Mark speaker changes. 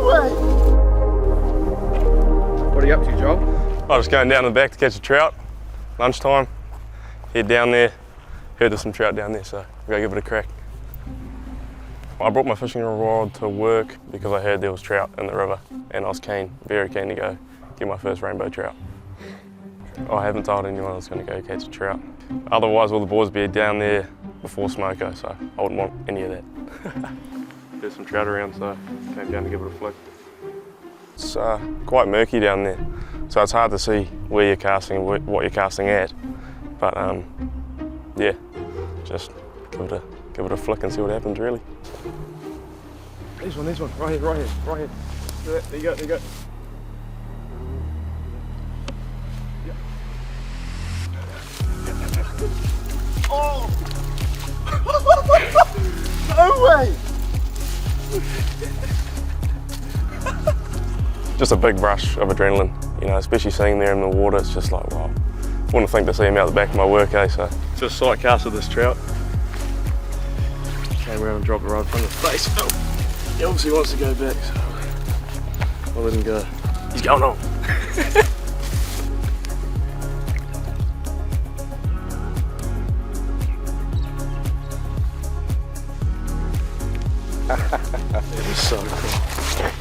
Speaker 1: way!
Speaker 2: What are you up to, Joel?
Speaker 3: I was going down the back to catch a trout. Lunchtime, head down there. Heard there's some trout down there, so we'll go give it a crack. I brought my fishing rod to work because I heard there was trout in the river and I was keen, very keen to go get my first rainbow trout. I haven't told anyone I was going to go catch a trout. Otherwise all the boys would be down there before smoko, so I wouldn't want any of that. There's some trout around, so came down to give it a flick. It's quite murky down there, so it's hard to see where you're casting and what you're casting at. But yeah, just give it a flick and see what happens, really.
Speaker 2: This one, right here. There you go. Yeah.
Speaker 1: Oh! No way!
Speaker 3: Just a big rush of adrenaline, you know, especially seeing there in the water. It's just like, wow. Wouldn't think to see him out the back of my work, eh? So just sight casted this trout. Came around and dropped it right in front of his face. Oh, he obviously wants to go back, so I'll let him go. He's going on. It is so cool.